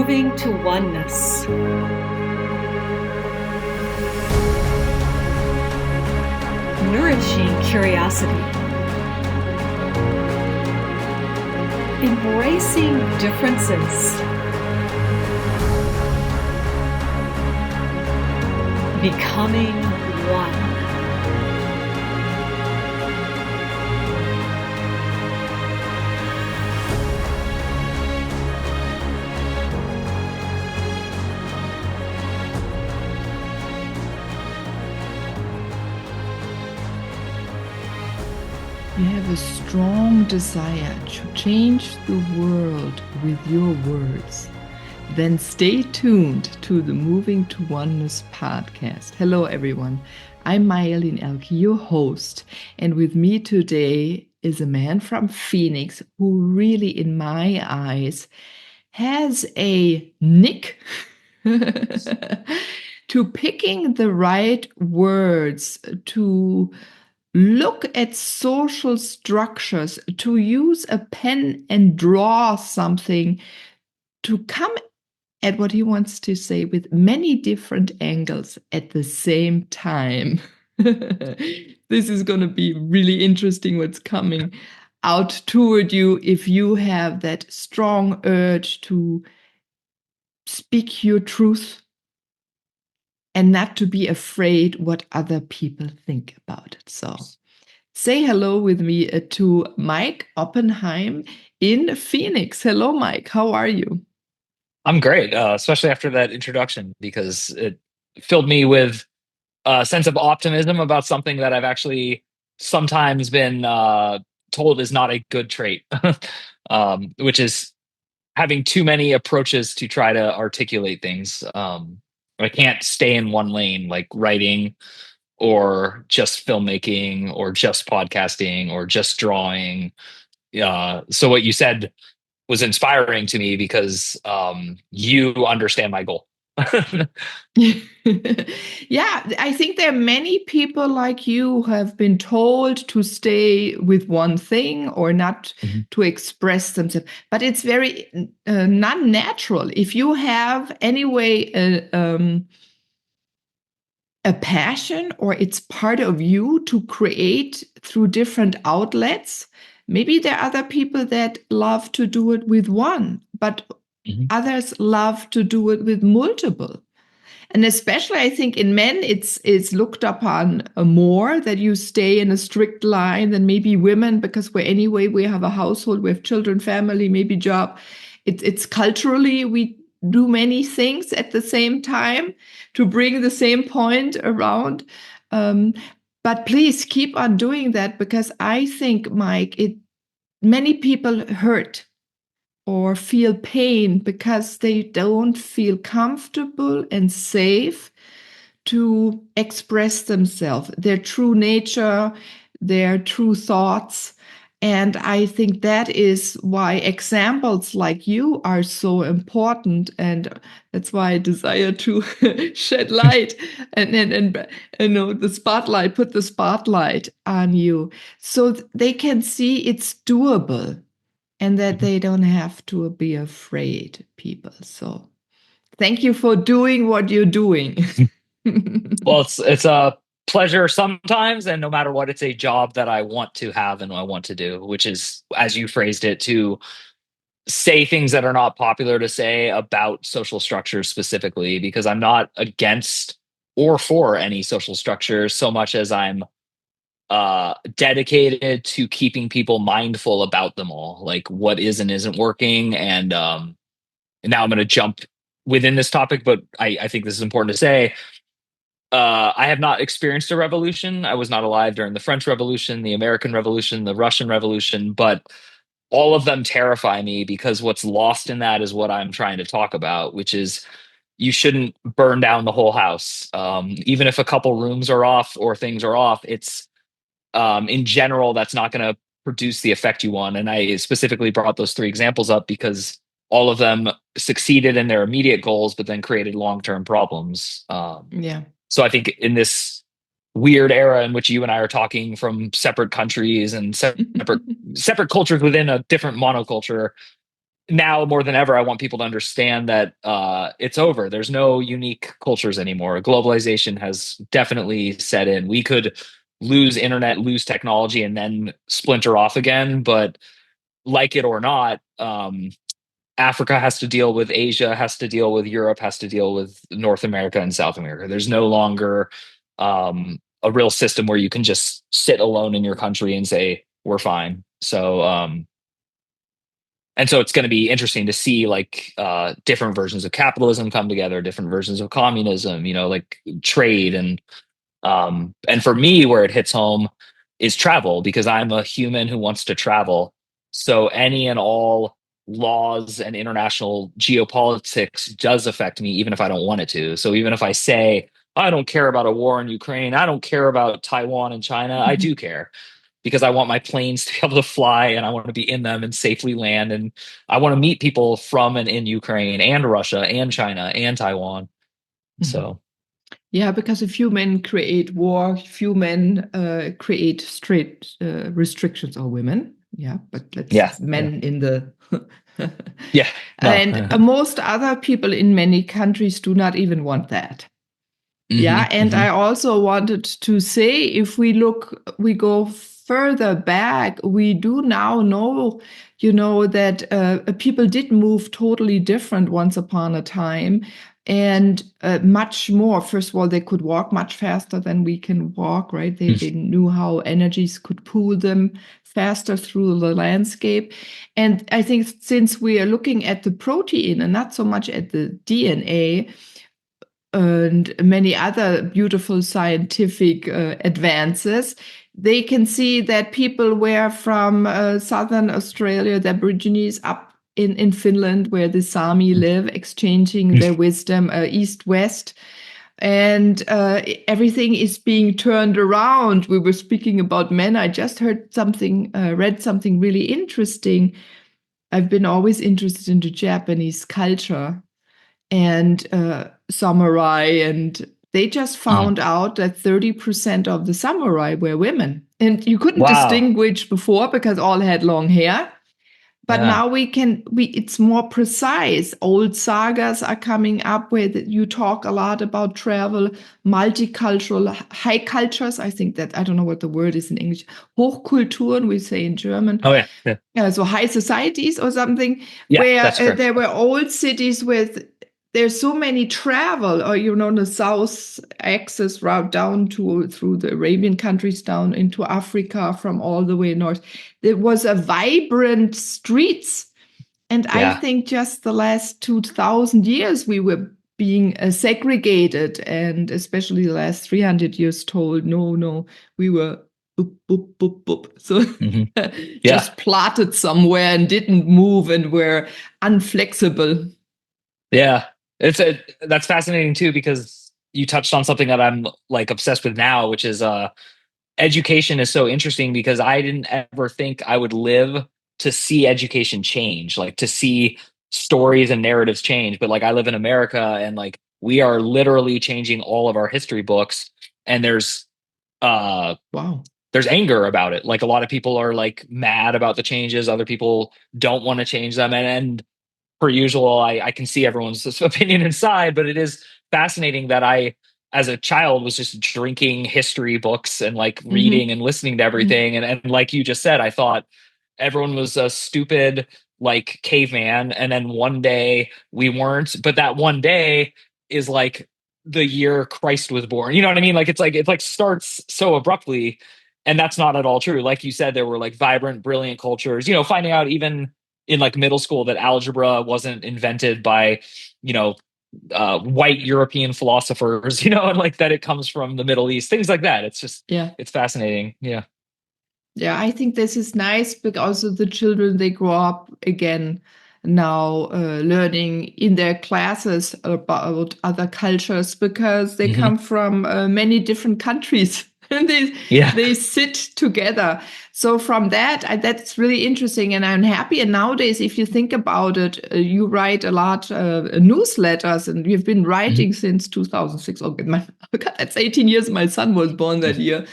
moving to oneness. Nourishing curiosity. Embracing differences. Becoming one. You have a strong desire to change the world with your words. Then stay tuned to the Moving to Oneness podcast. Hello, everyone. I'm Meilin Ehlke, your host. And with me today is a man from Phoenix who really, in my eyes, has a knack to picking the right words, to look at social structures, to use a pen and draw something, to come at what he wants to say with many different angles at the same time. This is going to be really interesting what's coming out toward you if you have that strong urge to speak your truth and not to be afraid what other people think about it. So say hello with me to Mike Oppenheim in Phoenix. Hello, Mike. How are you? I'm great, especially after that introduction, because it filled me with a sense of optimism about something that I've actually sometimes been told is not a good trait, which is having too many approaches to try to articulate things. I can't stay in one lane, like writing or just filmmaking or just podcasting or just drawing. So what you said was inspiring to me because you understand my goal. Yeah, I think there are many people like you who have been told to stay with one thing or not to express themselves, but it's very not natural. If you have anyway a passion or it's part of you to create through different outlets, maybe there are other people that love to do it with one, but others love to do it with multiple. And especially, I think in men, it's looked upon more that you stay in a strict line than maybe women, because we have a household, we have children, family, maybe job. It's culturally, we do many things at the same time to bring the same point around. But please keep on doing that, because I think, Mike, many people hurt or feel pain because they don't feel comfortable and safe to express themselves, their true nature, their true thoughts. And I think that is why examples like you are so important. And that's why I desire to shed light and you know, put the spotlight on you so they can see it's doable. And that they don't have to be afraid, people. So thank you for doing what you're doing. Well, it's a pleasure sometimes, and no matter what, it's a job that I want to have and I want to do, which is, as you phrased it, to say things that are not popular to say about social structures specifically, because I'm not against or for any social structure so much as I'm dedicated to keeping people mindful about them all, like what is and isn't working. And now I'm going to jump within this topic, but I think this is important to say. I have not experienced a revolution. I was not alive during the French Revolution, the American Revolution, the Russian Revolution, but all of them terrify me, because what's lost in that is what I'm trying to talk about, which is you shouldn't burn down the whole house. Even if a couple rooms are off or things are off, it's in general, that's not going to produce the effect you want. And I specifically brought those three examples up because all of them succeeded in their immediate goals, but then created long-term problems. Yeah. So I think in this weird era in which you and I are talking from separate countries and separate cultures within a different monoculture, now more than ever, I want people to understand that it's over. There's no unique cultures anymore. Globalization has definitely set in. We could lose internet, lose technology, and then splinter off again. But like it or not, Africa has to deal with Asia, has to deal with Europe, has to deal with North America and South America. There's no longer a real system where you can just sit alone in your country and say, we're fine. So, and so it's going to be interesting to see like different versions of capitalism come together, different versions of communism, like trade. And for me, where it hits home is travel, because I'm a human who wants to travel. So any and all laws and international geopolitics does affect me, even if I don't want it to. So even if I say, I don't care about a war in Ukraine, I don't care about Taiwan and China, I do care, because I want my planes to be able to fly and I want to be in them and safely land. And I want to meet people from and in Ukraine and Russia and China and Taiwan. So. Yeah, because a few men create war, few men create straight restrictions, or women. Yeah, but let's men in the. Yeah. No. And most other people in many countries do not even want that. Yeah, and I also wanted to say, if we go further back, we do now know, that people did move totally different once upon a time, and much more. First of all, they could walk much faster than we can walk, right? They knew how energies could pull them faster through the landscape. And I think since we are looking at the protein and not so much at the DNA, and many other beautiful scientific advances, they can see that people were from southern Australia, the Aborigines, up in Finland, where the Sami live, exchanging their wisdom east-west. And everything is being turned around. We were speaking about men. I just read something really interesting. I've been always interested in the Japanese culture and samurai, and they just found out that 30% of the samurai were women, and you couldn't distinguish before because all had long hair. But now it's more precise. Old sagas are coming up where you talk a lot about travel, multicultural, high cultures. I think that, I don't know what the word is in English, Hochkulturen, we say in German. Oh, yeah. So high societies or something, where there were old cities with, there's so many travel, or the south axis route down through the Arabian countries down into Africa from all the way north. There was a vibrant streets, and I think just the last 2,000 years we were being segregated, and especially the last 300 years told no, we were boop, boop, boop, boop. So just plotted somewhere and didn't move and were unflexible. Yeah. That's fascinating too, because you touched on something that I'm like obsessed with now, which is education is so interesting, because I didn't ever think I would live to see education change, like to see stories and narratives change. But like, I live in America, and like we are literally changing all of our history books, and there's there's anger about it. Like a lot of people are like mad about the changes, other people don't want to change them, and per usual, I can see everyone's opinion inside, but it is fascinating that I, as a child, was just drinking history books and like reading and listening to everything. And like you just said, I thought everyone was a stupid like caveman. And then one day we weren't, but that one day is like the year Christ was born. You know what I mean? Like it starts so abruptly. And that's not at all true. Like you said, there were like vibrant, brilliant cultures, finding out even in like middle school that algebra wasn't invented by, white European philosophers, and like that it comes from the Middle East, things like that. It's just, it's fascinating. Yeah. Yeah, I think this is nice, because also the children, they grow up again now learning in their classes about other cultures, because they come from many different countries. And they sit together. So from that's really interesting, and I'm happy. And nowadays, if you think about it, you write a lot newsletters, and you've been writing since 2006. Okay, God, that's 18 years. My son was born that year.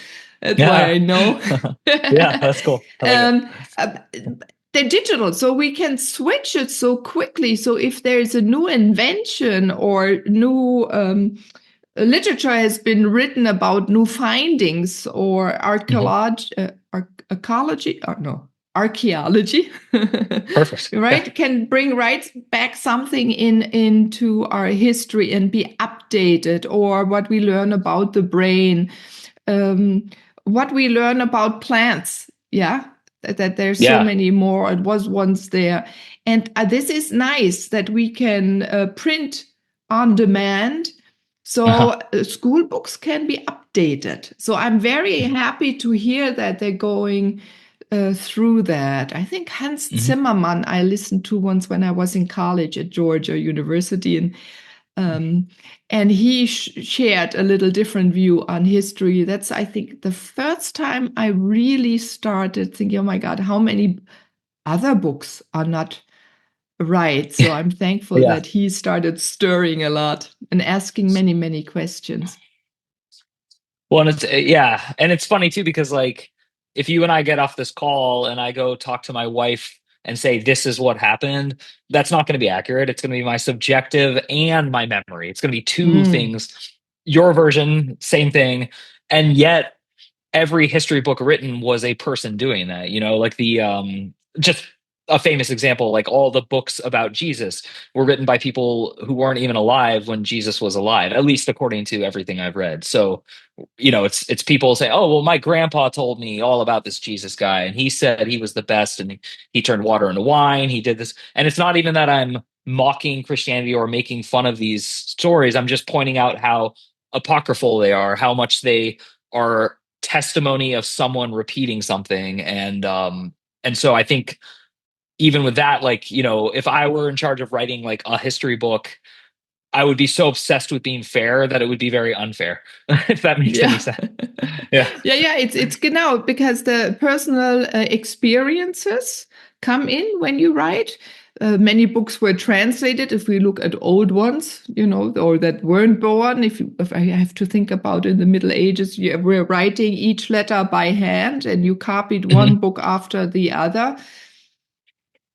That's why I know. Yeah, that's cool. they're digital, so we can switch it so quickly. So if there's a new invention or new literature has been written about new findings or archaeology, archaeology, Perfect. right? Yeah. Can bring right back something into our history and be updated, or what we learn about the brain, what we learn about plants. Yeah. That there's so many more. It was once there. And this is nice that we can print on demand. So school books can be updated. So I'm very happy to hear that they're going through that. I think Hans Zimmermann I listened to once when I was in college at Georgia University, and he shared a little different view on history. That's, I think, the first time I really started thinking, oh my God, how many other books are not right. So I'm thankful that he started stirring a lot and asking many, many questions. Well, and it's funny too, because like if you and I get off this call and I go talk to my wife and say this is what happened, that's not going to be accurate. It's going to be my subjective and my memory. It's going to be two things. Your version, same thing, and yet every history book written was a person doing that. Like the just a famous example, like all the books about Jesus were written by people who weren't even alive when Jesus was alive, at least according to everything I've read. So it's people say, oh, well, my grandpa told me all about this Jesus guy, and he said he was the best, and he turned water into wine. He did this. And it's not even that I'm mocking Christianity or making fun of these stories. I'm just pointing out how apocryphal they are, how much they are testimony of someone repeating something. And so I think even with that, like, if I were in charge of writing like a history book, I would be so obsessed with being fair that it would be very unfair, if that makes any sense. Yeah. It's genau, because the personal experiences come in when you write. Many books were translated. If we look at old ones, or that weren't born, if I have to think about in the Middle Ages, you were writing each letter by hand and you copied one book after the other.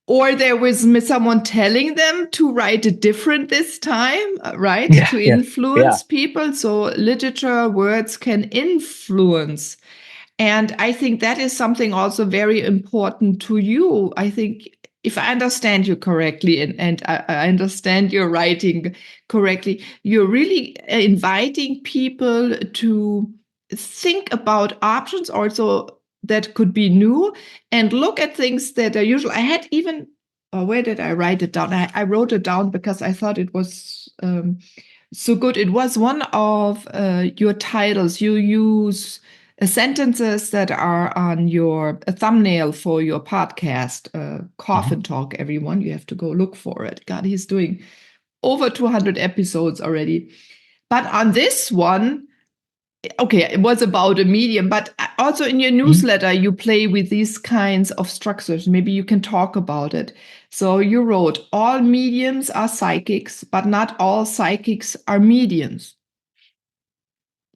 Or there was someone telling them to write it different this time, right? To influence people. So literature, words can influence. And I think that is something also very important to you. I think, if I understand you correctly, and I understand your writing correctly, you're really inviting people to think about options also that could be new, and look at things that are usual. I had even, where did I write it down? I wrote it down because I thought it was so good. It was one of your titles. You use sentences that are on your thumbnail for your podcast, Coffin Talk, everyone. You have to go look for it. God, he's doing over 200 episodes already. But on this one, okay, it was about a medium, but also in your newsletter, you play with these kinds of structures. Maybe you can talk about it. So you wrote, all mediums are psychics, but not all psychics are mediums.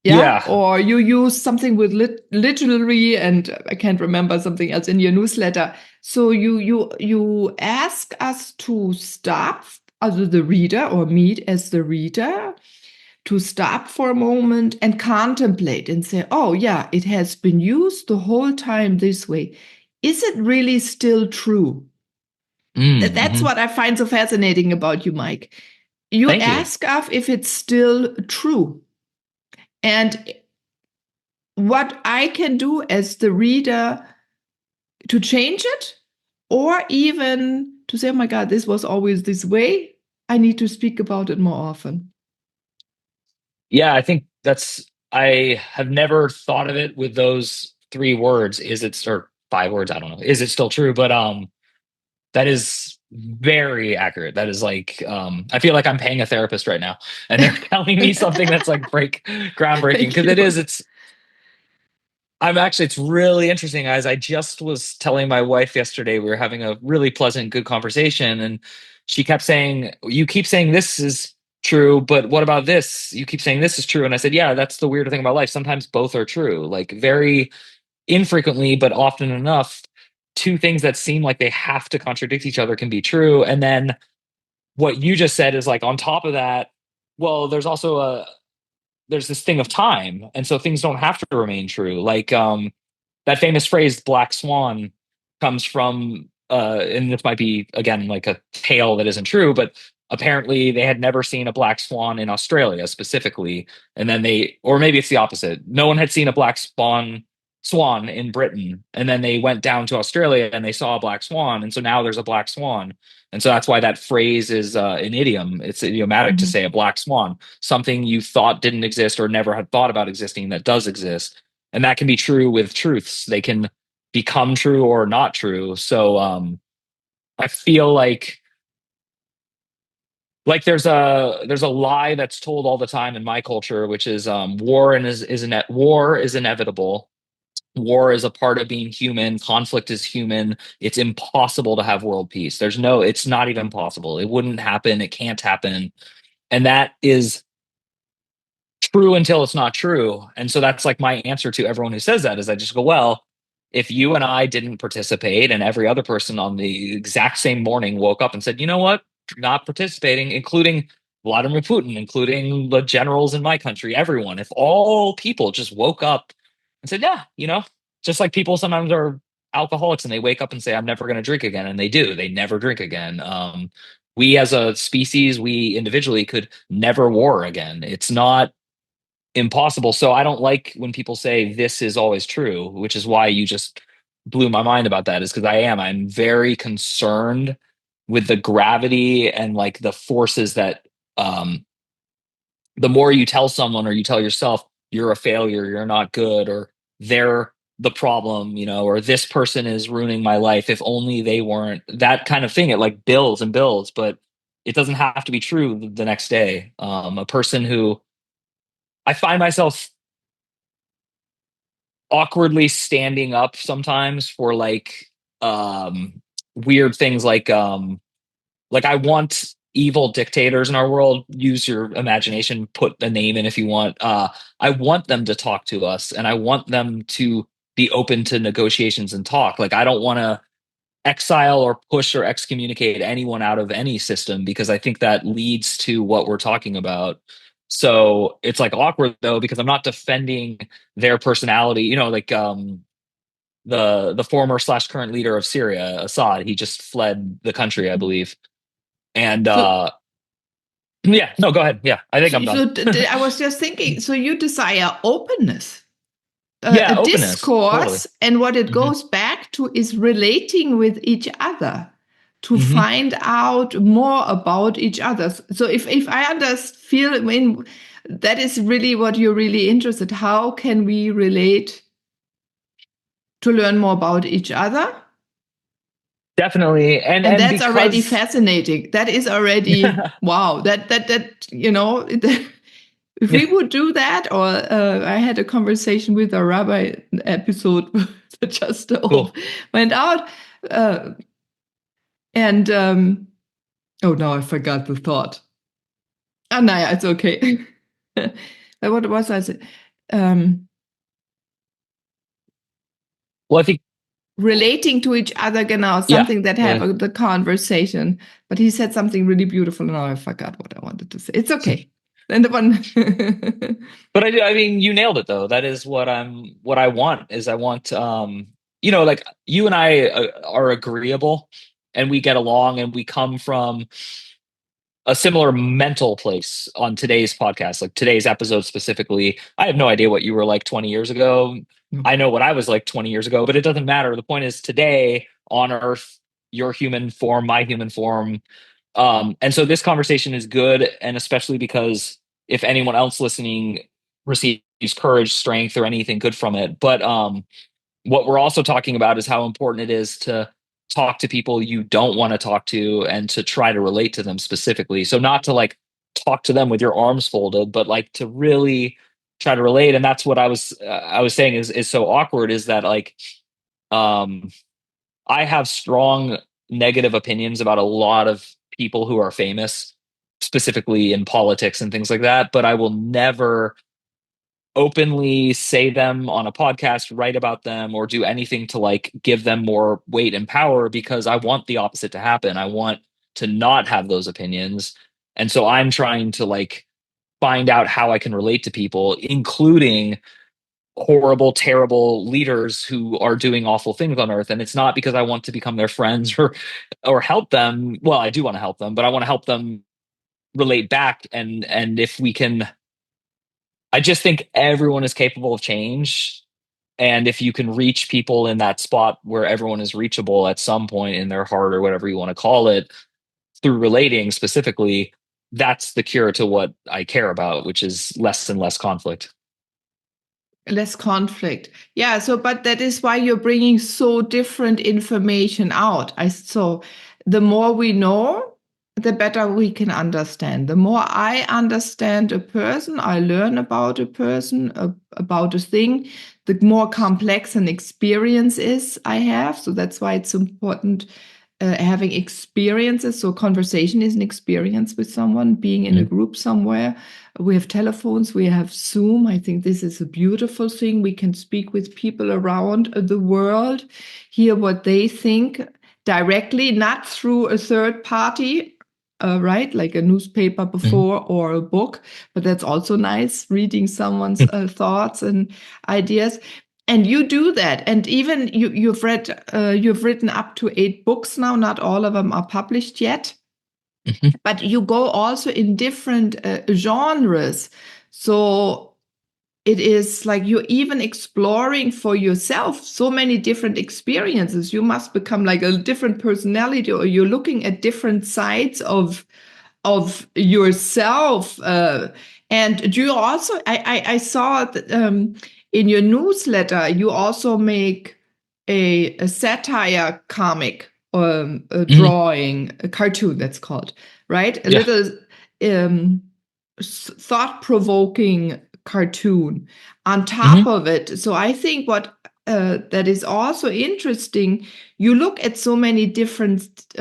Yeah. Or you use something with literary, and I can't remember something else in your newsletter. So you ask us to stop, as the reader, or me as the reader, to stop for a moment and contemplate and say, oh yeah, it has been used the whole time this way. Is it really still true? That's what I find so fascinating about you, Mike. You ask us if it's still true. And what I can do as the reader to change it, or even to say, oh my God, this was always this way. I need to speak about it more often. Yeah, I think I have never thought of it with those 3 words. Or 5 words? I don't know. Is it still true? But that is very accurate. That is like, I feel like I'm paying a therapist right now, and they're telling me something that's like groundbreaking, because it's really interesting, guys. I just was telling my wife yesterday, we were having a really pleasant, good conversation, and she kept saying, you keep saying this is true, but what about this? You keep saying this is true. And I said, yeah, that's the weird thing about life. Sometimes both are true, like very infrequently, but often enough. two things that seem like they have to contradict each other can be true. And then what you just said is like on top of that, well, there's this thing of time, and so things don't have to remain true. Like that famous phrase "black swan" comes from, and this might be again like a tale that isn't true, but apparently they had never seen a black swan in Australia specifically, and then or maybe it's the opposite. No one had seen a black swan in Britain, and then they went down to Australia and they saw a black swan, and so now there's a black swan. And so that's why that phrase is an idiom. It's idiomatic to say a black swan, something you thought didn't exist or never had thought about existing that does exist. And that can be true with truths. They can become true or not true. So I feel like there's a lie that's told all the time in my culture, which is war is inevitable. War is a part of being human. Conflict is human. It's impossible to have world peace. It's not even possible. It wouldn't happen. It can't happen. And that is true until it's not true. And so that's like my answer to everyone who says that is I just go, well, if you and I didn't participate and every other person on the exact same morning woke up and said, you know what, not participating, including Vladimir Putin, including the generals in my country, everyone, if all people just woke up and said, yeah, just like people sometimes are alcoholics and they wake up and say, I'm never going to drink again. And they never drink again. We as a species, we individually could never war again. It's not impossible. So I don't like when people say this is always true, which is why you just blew my mind about that, is because I'm very concerned with the gravity and like the forces that the more you tell someone or you tell yourself you're a failure, you're not good, or they're the problem, or this person is ruining my life, if only they weren't, that kind of thing, it like builds and builds, but it doesn't have to be true the next day. A person who I find myself awkwardly standing up sometimes for like weird things like I want evil dictators in our world. Use your imagination, put a name in if you want. I want them to talk to us, and I want them to be open to negotiations and talk. Like I don't want to exile or push or excommunicate anyone out of any system, because I think that leads to what we're talking about. So it's like awkward though, because I'm not defending their personality, like the former slash current leader of Syria, Assad, he just fled the country, I believe. And So, yeah, no, go ahead. Yeah, I think I'm done. I was just thinking, so you desire openness, Yeah, a openness, discourse, totally. and what it goes back to is relating with each other to Mhm. find out more about each other. So if I feel, I mean, that is really what you're really interested. How can we relate to learn more about each other? Definitely. And That's already because fascinating. That is already wow. If we would do that, or I had a conversation with a rabbi episode that just cool. went out, and oh no, I forgot the thought. Oh no, yeah, it's okay. What was I saying? Well, I think Relating to each other, genau, something that have the conversation. But he said something really beautiful, and now I forgot what I wanted to say. It's okay. And the one, but I mean, you nailed it though. That is what I want is I want, like you and I are agreeable and we get along and we come from a similar mental place on today's podcast, like today's episode specifically. I have no idea what you were like 20 years ago. I know what I was like 20 years ago, but it doesn't matter. The point is today on Earth, your human form, my human form. And so this conversation is good. And especially because if anyone else listening receives courage, strength, or anything good from it. But what we're also talking about is how important it is to talk to people you don't want to talk to and to try to relate to them specifically. So not to like talk to them with your arms folded, but like to really try to relate. And that's what I was saying is so awkward, is that like um I have strong negative opinions about a lot of people who are famous, specifically in politics and things like that, but I will never openly say them on a podcast, write about them, or do anything to like give them more weight and power, because I want the opposite to happen. I want to not have those opinions. And so I'm trying to like find out how I can relate to people, including horrible, terrible leaders who are doing awful things on earth. And it's not because I want to become their friends or help them. Well, I do want to help them, but I want to help them relate back. And if we can, I just think everyone is capable of change. And if you can reach people in that spot where everyone is reachable at some point in their heart or whatever you want to call it, through relating specifically, that's the cure to what I care about, which is less and less conflict. Less conflict. Yeah. So, but that is why you're bringing so different information out. So the more we know, the better we can understand. The more I understand a person, I learn about a person, about a thing, the more complex an experience is I have. So that's why it's important having experiences. So conversation is an experience with someone, being in a group somewhere. We have telephones, we have Zoom. I think this is a beautiful thing. We can speak with people around the world, hear what they think directly, not through a third party, right? Like a newspaper before or a book, but that's also nice, reading someone's thoughts and ideas. And you do that, and even you've written up to 8 books now. Not all of them are published yet, but you go also in different genres. So it is like you're even exploring for yourself so many different experiences. You must become like a different personality, or you're looking at different sides of yourself. And do you also? I saw that, in your newsletter, you also make a satire comic, a drawing, a cartoon that's called, right? A little thought-provoking cartoon on top of it. So I think what that is also interesting, you look at so many different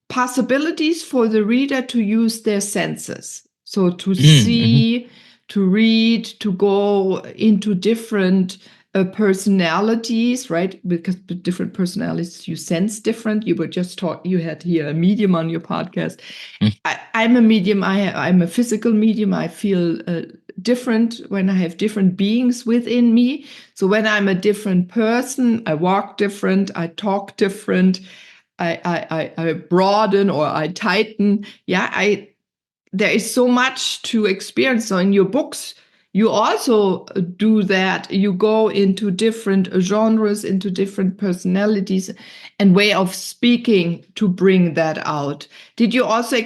possibilities for the reader to use their senses. So to see, to read, to go into different personalities, right? Because with different personalities, you sense different. You were just you had here a medium on your podcast. I'm a medium. I'm a physical medium. I feel different when I have different beings within me. So when I'm a different person, I walk different, I talk different, I broaden or I tighten. Yeah, there is so much to experience. So in your books, you also do that. You go into different genres, into different personalities and way of speaking to bring that out. Did you also,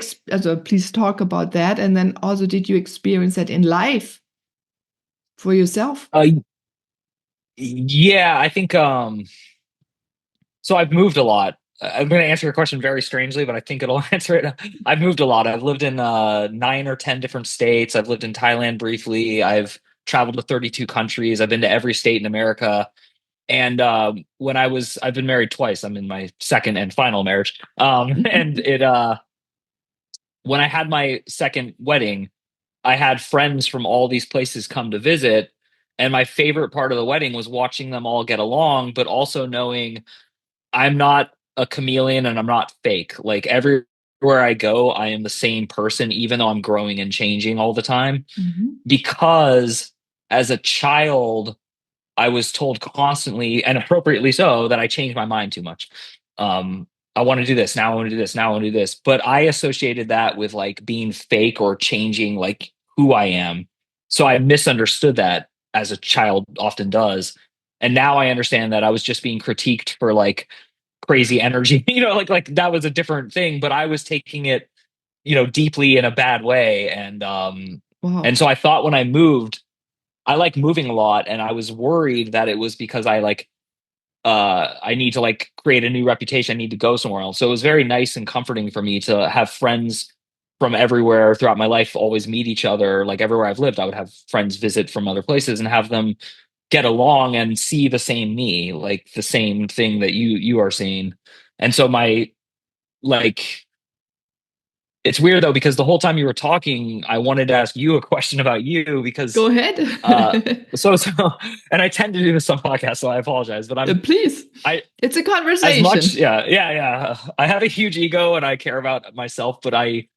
please talk about that. And then also, did you experience that in life for yourself? Yeah, I think, so I've moved a lot. I'm going to answer your question very strangely, but I think it'll answer it. I've moved a lot. I've lived in 9 or 10 different states. I've lived in Thailand briefly. I've traveled to 32 countries. I've been to every state in America. And I've been married twice. I'm in my second and final marriage. And when I had my second wedding, I had friends from all these places come to visit. And my favorite part of the wedding was watching them all get along, but also knowing I'm not a chameleon and I'm not fake. Like everywhere I go, I am the same person, even though I'm growing and changing all the time. Because as a child, I was told constantly, and appropriately so, that I changed my mind too much. I want to do this now. I want to do this now. I want to do this. But I associated that with like being fake or changing like who I am. So I misunderstood that, as a child often does. And now I understand that I was just being critiqued for like crazy energy, like that was a different thing, but I was taking it, deeply in a bad way. And so I thought when I moved, I like moving a lot, and I was worried that it was because I need to like create a new reputation. I need to go somewhere else. So it was very nice and comforting for me to have friends from everywhere throughout my life always meet each other. Like everywhere I've lived, I would have friends visit from other places and have them get along and see the same me, like the same thing that you are seeing. And so my like it's weird though, because the whole time you were talking, I wanted to ask you a question about you because Go ahead. so and I tend to do this on podcasts, so I apologize, but Please. It's a conversation. As much, yeah. I have a huge ego and I care about myself, but I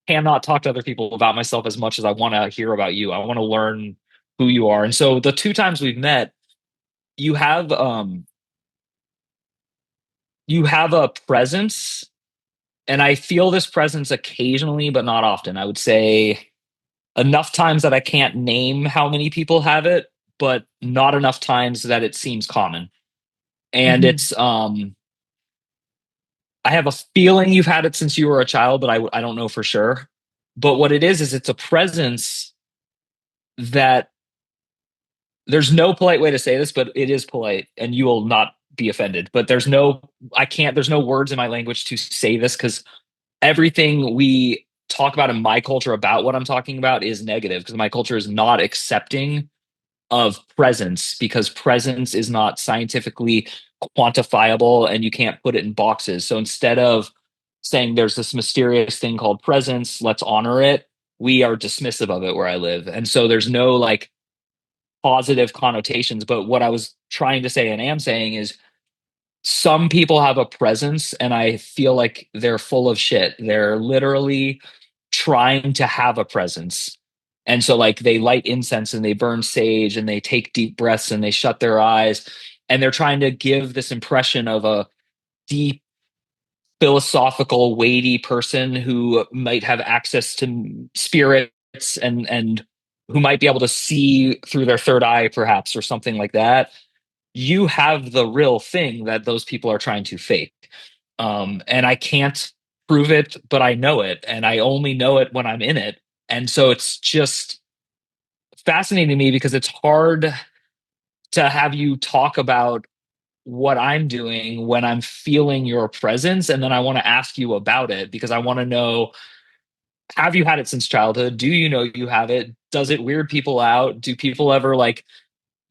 cannot talk to other people about myself as much as I want to hear about you. I want to learn who you are. And so the 2 times we've met, you have a presence, and I feel this presence occasionally, but not often. I would say enough times that I can't name how many people have it, but not enough times that it seems common. And it's I have a feeling you've had it since you were a child, but I don't know for sure. But what it is it's a presence that, there's no polite way to say this, but it is polite, and you will not be offended. But there's no words in my language to say this, because everything we talk about in my culture about what I'm talking about is negative, because my culture is not accepting of presence, because presence is not scientifically quantifiable and you can't put it in boxes. So instead of saying there's this mysterious thing called presence, let's honor it, we are dismissive of it where I live. And so there's no like positive connotations. But what I was trying to say and am saying is, some people have a presence and I feel like they're full of shit. They're literally trying to have a presence. And so like they light incense and they burn sage and they take deep breaths and they shut their eyes, and they're trying to give this impression of a deep, philosophical, weighty person who might have access to spirits and who might be able to see through their third eye perhaps, or something like that. You have the real thing that those people are trying to fake. And I can't prove it, but I know it, and I only know it when I'm in it. And so it's just fascinating to me, because it's hard to have you talk about what I'm doing when I'm feeling your presence. And then I want to ask you about it, because I want to know, have you had it since childhood? Do you know you have it? Does it weird people out? Do people ever like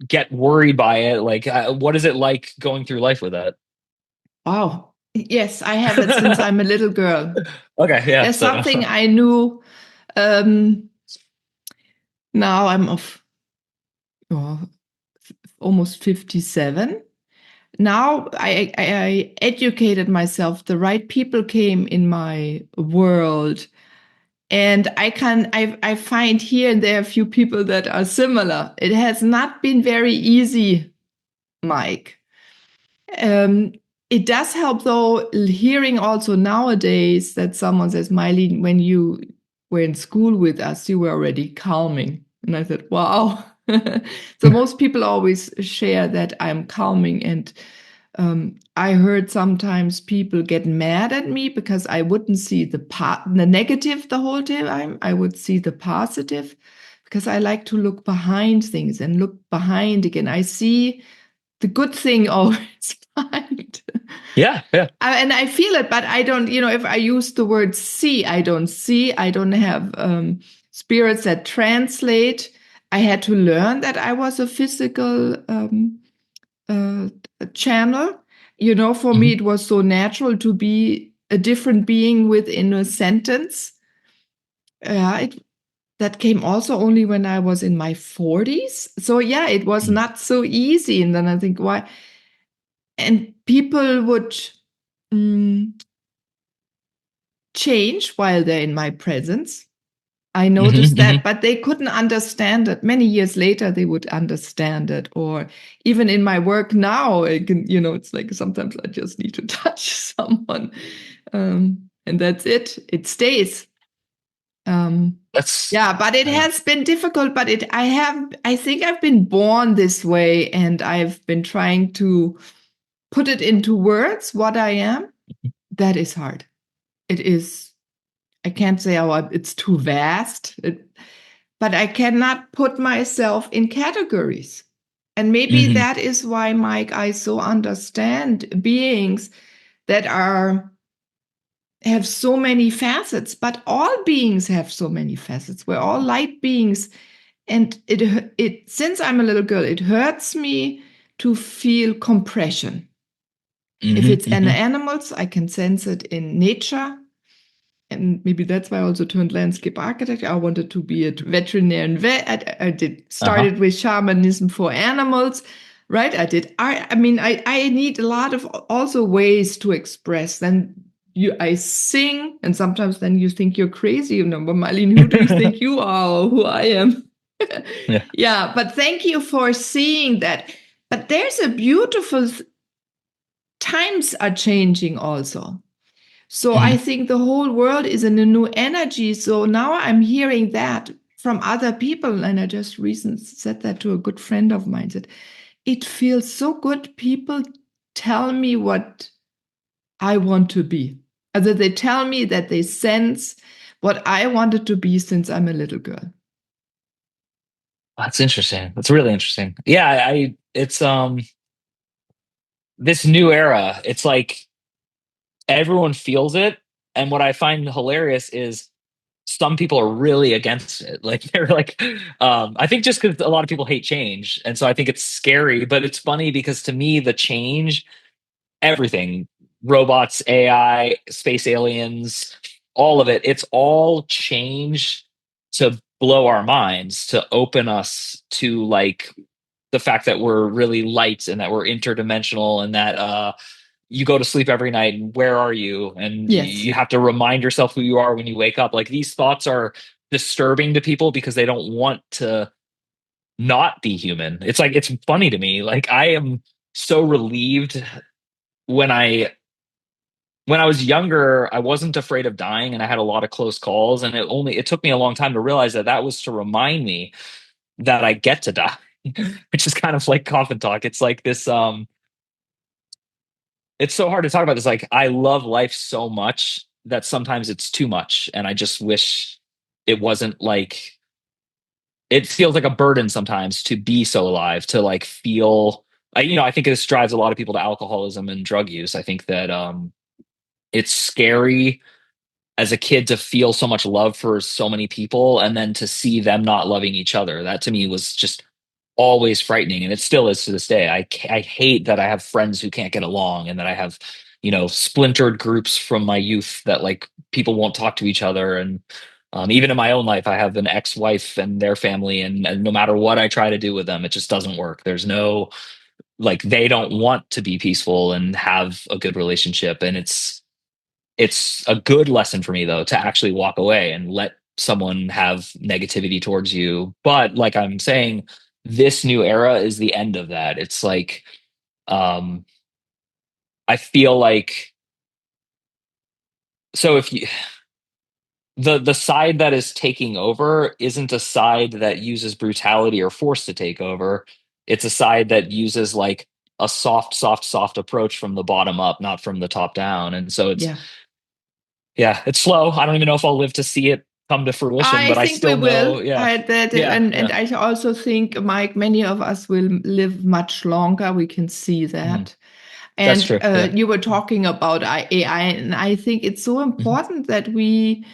get worried by it? Like, what is it like going through life with that? Wow. Yes, I have it since I'm a little girl. Okay, yeah. There's something I knew. Now I'm almost 57. Now I educated myself. The right people came in my world. And I find here and there a few people that are similar. It has not been very easy, Mike. It does help, though, hearing also nowadays that someone says, Meilin, when you were in school with us, you were already calming. And I said, wow. So most people always share that I'm calming. And I heard sometimes people get mad at me because I wouldn't see the negative the whole time. I would see the positive, because I like to look behind things and look behind again. I see the good thing always behind. Yeah. And I feel it, but I don't, if I use the word see, I don't see. I don't have spirits that translate. I had to learn that I was a physical channel. For me, it was so natural to be a different being within a sentence. That came also only when I was in my 40s. So yeah, it was not so easy. And then I think, why? And people would change while they're in my presence. I noticed that, but they couldn't understand it. Many years later, they would understand it. Or even in my work now, it's like sometimes I just need to touch someone. And that's it. It stays. But it has been difficult, but I think I've been born this way, and I've been trying to put it into words, what I am. That is hard. It is. I can't say, it's too vast, but I cannot put myself in categories. And maybe that is why, Mike, I so understand beings that have so many facets, but all beings have so many facets. We're all light beings. And it since I'm a little girl, it hurts me to feel compression. If it's in animals, I can sense it in nature. and maybe that's why I also turned landscape architect. I wanted to be a veterinarian vet. I started with shamanism for animals, right? I mean, I need a lot of also ways to express. Then I sing, and sometimes then you think you're crazy. But Meilin, who do you think you are, or who I am? Yeah. Yeah, but thank you for seeing that. But there's a beautiful times are changing also. So I think the whole world is in a new energy. So now I'm hearing that from other people. And I just recently said that to a good friend of mine, that it feels so good. People tell me what I want to be. Either they tell me that they sense what I wanted to be since I'm a little girl. That's interesting. That's really interesting. Yeah, it's this new era. It's like everyone feels it, and what I find hilarious is some people are really against it. Like they're like, I think just because a lot of people hate change, and so I think it's scary. But it's funny because to me, the change, everything, robots, AI, space aliens, all of it, it's all change to blow our minds, to open us to like the fact that we're really light and that we're interdimensional and that you go to sleep every night and where are you, and Yes. you have to remind yourself who you are when you wake up. Like these thoughts are disturbing to people because they don't want to not be human. It's like, it's funny to me, like I am so relieved when I was younger. I wasn't afraid of dying, and I had a lot of close calls, and it took me a long time to realize that that was to remind me that I get to die. Which is kind of like coffin talk. It's like this it's so hard to talk about this. Like I love life so much that sometimes it's too much, and I just wish it wasn't like, it feels like a burden sometimes to be so alive, to like feel, I think this drives a lot of people to alcoholism and drug use. I think that it's scary as a kid to feel so much love for so many people and then to see them not loving each other. That to me was just always frightening, and it still is to this day. I hate that I have friends who can't get along, and that I have splintered groups from my youth that like people won't talk to each other. And even in my own life, I have an ex-wife and their family, and no matter what I try to do with them, it just doesn't work. There's no, like, they don't want to be peaceful and have a good relationship. And it's a good lesson for me though to actually walk away and let someone have negativity towards you. But like I'm saying, this new era is the end of that. It's like I feel like, so if you, the side that is taking over isn't a side that uses brutality or force to take over. It's a side that uses like a soft approach from the bottom up, not from the top down. And so it's, yeah, it's slow. I don't even know if I'll live to see it come to fruition, I but I think still we will. know. Yeah. And I also think, Mike, many of us will live much longer. We can see that. That's And true. Yeah. you were talking about AI, and I think it's so important that we,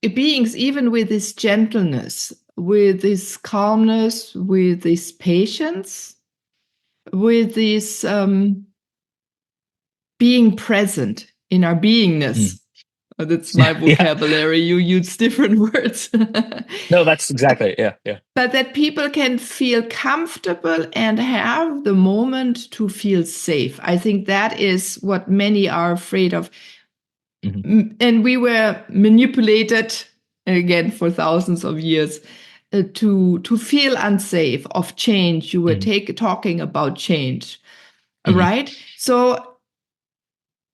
beings, even with this gentleness, with this calmness, with this patience, with this being present in our beingness. That's my vocabulary. You use different words. No, that's exactly it. Yeah. But that people can feel comfortable and have the moment to feel safe. I think that is what many are afraid of. And we were manipulated again for thousands of years to feel unsafe of change. You were talking about change, right? So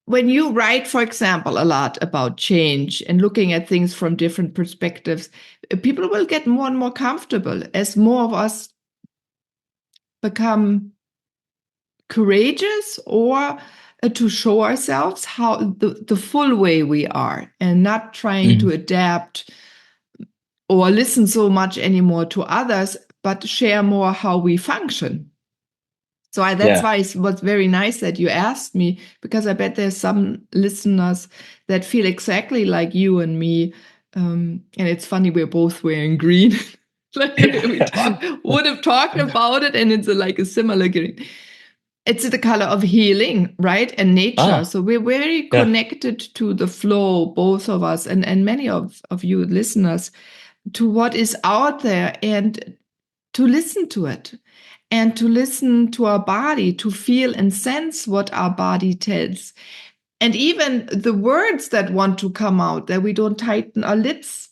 when you write, for example, a lot about change and looking at things from different perspectives, people will get more and more comfortable as more of us become courageous, or to show ourselves how the full way we are, and not trying to adapt or listen so much anymore to others, but share more how we function. So that's why it was very nice that you asked me, because I bet there's some listeners that feel exactly like you and me. And it's funny, we're both wearing green. Like we would have talked about it, and it's like a similar green. it's the color of healing, right? And nature. So we're very connected to the flow, both of us and many of you listeners, to what is out there, and to listen to it, and to listen to our body, to feel and sense what our body tells. And even the words that want to come out, that we don't tighten our lips,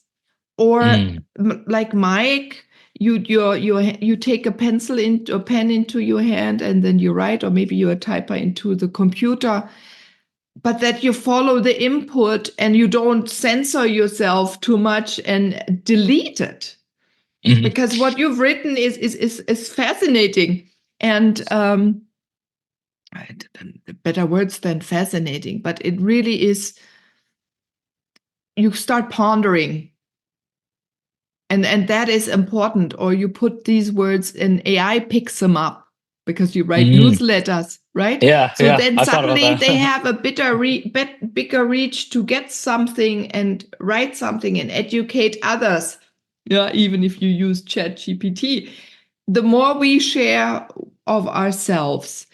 or like Mike, you take a pencil into a pen into your hand, and then you write, or maybe you're a typer into the computer, but that you follow the input and you don't censor yourself too much and delete it. Because what you've written is fascinating, and better words than fascinating, but it really is. You start pondering, and that is important. Or you put these words and AI picks them up because you write newsletters, right? So then suddenly they have a bigger reach to get something and write something and educate others. Yeah, even if you use ChatGPT, the more we share of ourselves,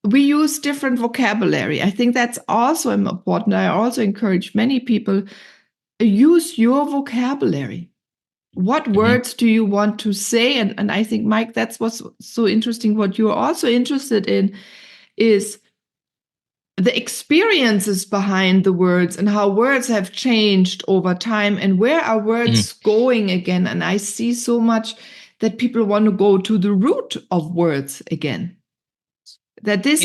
we use different vocabulary. I think that's also important. I also encourage many people, use your vocabulary. What words do you want to say? And I think, Mike, that's what's so interesting. What you're also interested in is the experiences behind the words, and how words have changed over time, and where are words going again. And I see so much that people want to go to the root of words again, that this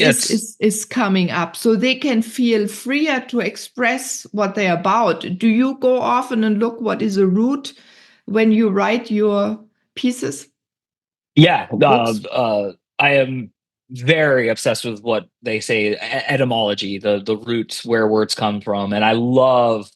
is coming up, so they can feel freer to express what they're about. Do you go often and look what is a root when you write your pieces? Yeah, I am very obsessed with what they say, etymology, the roots where words come from, and I love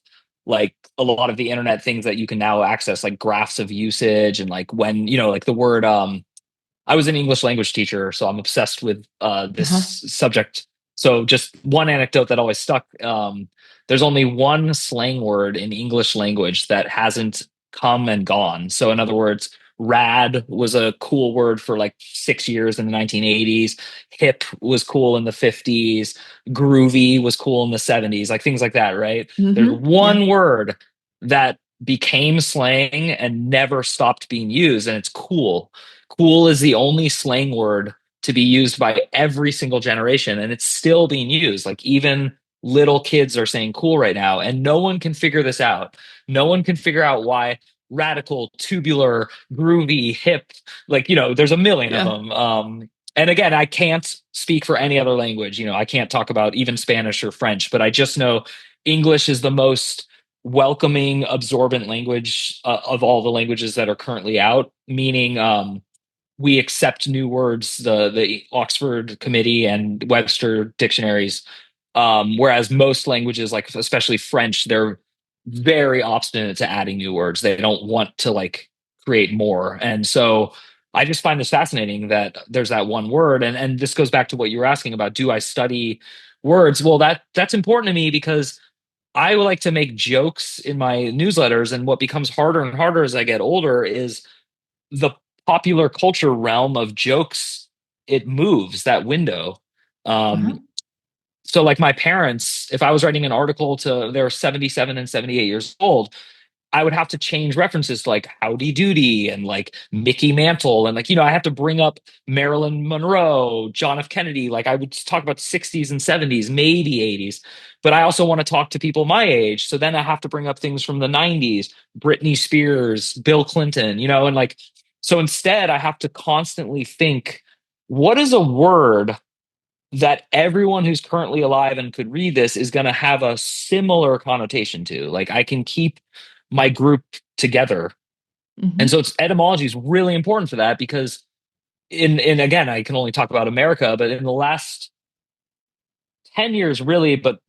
like a lot of the internet things that you can now access, like graphs of usage, and like when like the word. I was an English language teacher, so I'm obsessed with this subject. So just one anecdote that always stuck. There's only one slang word in English language that hasn't come and gone. So in other words, rad was a cool word for like 6 years in the 1980s. Hip was cool in the 50s. Groovy was cool in the 70s, like things like that, right? There's one word that became slang and never stopped being used, and it's cool. Cool is the only slang word to be used by every single generation, and it's still being used. Like even little kids are saying cool right now, and no one can figure this out. No one can figure out why radical, tubular, groovy, hip, like, there's a million of them. And again, I can't speak for any other language. I can't talk about even Spanish or French, but I just know English is the most welcoming, absorbent language of all the languages that are currently out, meaning we accept new words, the Oxford Committee and Webster dictionaries, whereas most languages, like especially French, they're very obstinate to adding new words. They don't want to like create more. And so I just find this fascinating that there's that one word. And this goes back to what you were asking about, do I study words? Well, that's important to me because I like to make jokes in my newsletters, and what becomes harder and harder as I get older is the popular culture realm of jokes. It moves that window. So like my parents, if I was writing an article to, they're 77 and 78 years old, I would have to change references to like Howdy Doody and like Mickey Mantle. And like, I have to bring up Marilyn Monroe, John F. Kennedy. Like I would talk about 60s and 70s, maybe 80s. But I also want to talk to people my age. So then I have to bring up things from the 90s, Britney Spears, Bill Clinton, and like, so instead I have to constantly think, what is a word that everyone who's currently alive and could read this is going to have a similar connotation to? Like I can keep my group together. And so etymology is really important for that, because in again, I can only talk about America, but in the last 10 years really, but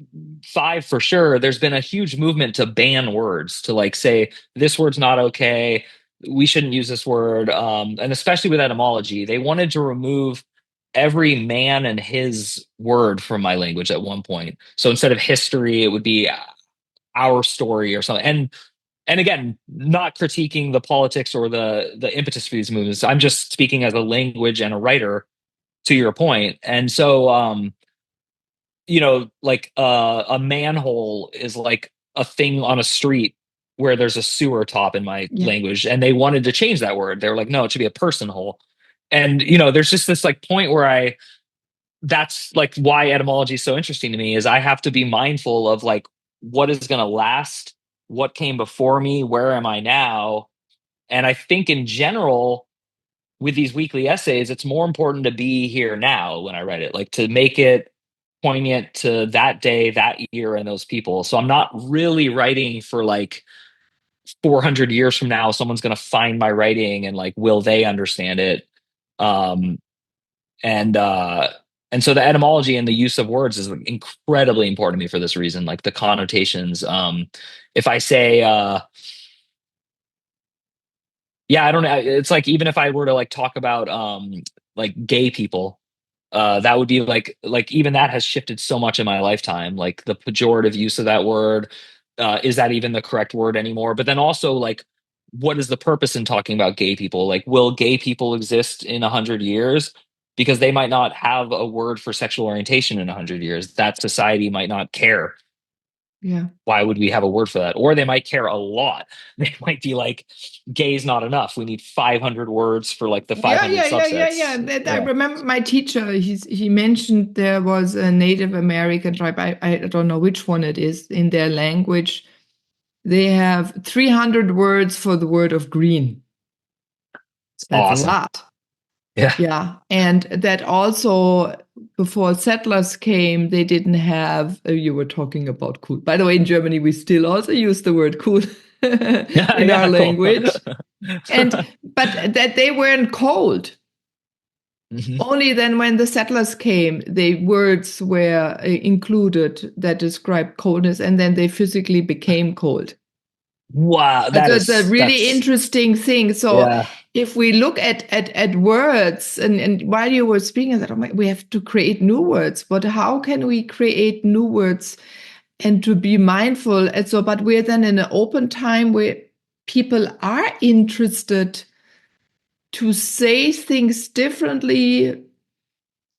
5 for sure, there's been a huge movement to ban words, to like say this word's not okay, we shouldn't use this word. And especially with etymology, they wanted to remove every man and his word from my language at one point. So instead of history, it would be our story or something. And again, not critiquing the politics or the impetus for these movements. I'm just speaking as a language and a writer. to your point. And so, like a manhole is like a thing on a street where there's a sewer top in my language, and they wanted to change that word. They were like, no, it should be a person hole. And there's just this like point where that's like why etymology is so interesting to me, is I have to be mindful of like what is going to last, what came before me, where am I now. And I think in general, with these weekly essays, it's more important to be here now when I write it, like to make it poignant to that day, that year, and those people. So I'm not really writing for like 400 years from now, someone's going to find my writing and like, will they understand it? Um, and uh, and so the etymology and the use of words is incredibly important to me for this reason, like the connotations. If I say, yeah, I don't know. It's like, even if I were to like talk about like gay people, that would be like even that has shifted so much in my lifetime. Like the pejorative use of that word, is that even the correct word anymore? But then also like, what is the purpose in talking about gay people? Like, will gay people exist in 100 years? Because they might not have a word for sexual orientation in 100 years. That society might not care. Yeah. Why would we have a word for that? Or they might care a lot. They might be like, gay is not enough. We need 500 words for like the 500 subsets. I remember my teacher, he mentioned there was a Native American tribe, I don't know which one it is, in their language. They have 300 words for the word of green. That's awesome. a lot. Yeah. Yeah. And that also, before settlers came, they didn't have, you were talking about cool. By the way, in Germany, we still also use the word cool in our language. But that they weren't cold. Mm-hmm. Only then when the settlers came, the words were included that described coldness, and then they physically became cold. Wow, that's a really interesting thing. So if we look at words, and while you were speaking, I thought, we have to create new words. But how can we create new words and to be mindful? And so, but we're then in an open time where people are interested to say things differently.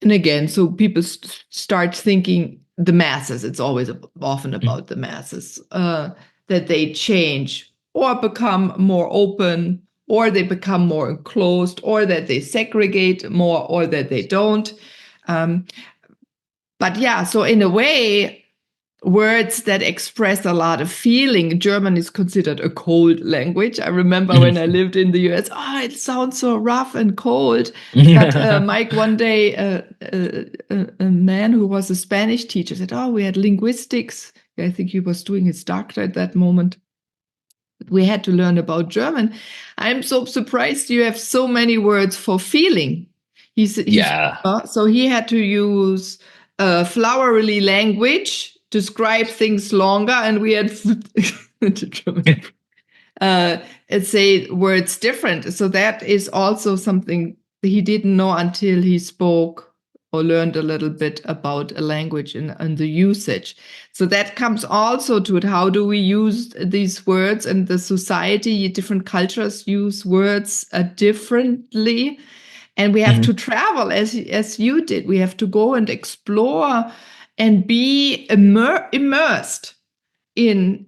And again, so people start thinking the masses, it's always often about the masses, that they change or become more open, or they become more enclosed, or that they segregate more, or that they don't. But yeah, so in a way, words that express a lot of feeling. German is considered a cold language. I remember when I lived in the US, it sounds so rough and cold. But Mike, one day, a man who was a Spanish teacher said, we had linguistics. I think he was doing his doctorate at that moment. We had to learn about German. I'm so surprised you have so many words for feeling. So he had to use flowery language, describe things longer, and we had say words different. So that is also something he didn't know until he spoke or learned a little bit about a language and the usage. So that comes also to it. How do we use these words? And the society, different cultures use words differently. And we have to travel as you did. We have to go and explore and be immersed in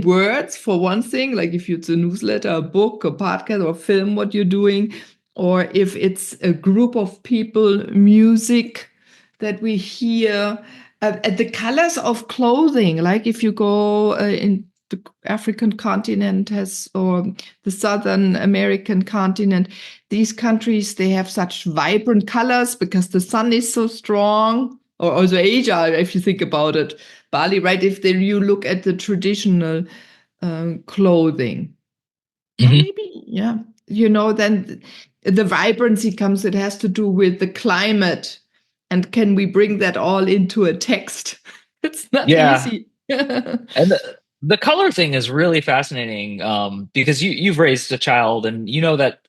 words, for one thing, like if it's a newsletter, a book, a podcast, or film, what you're doing, or if it's a group of people, music that we hear, the colors of clothing, like if you go in the African continent or the Southern American continent, these countries, they have such vibrant colors because the sun is so strong. Or also Asia, if you think about it, Bali, right? If you look at the traditional clothing, maybe, then the vibrancy comes. It has to do with the climate, and can we bring that all into a text? It's not easy. And the color thing is really fascinating, because you've raised a child, and you know that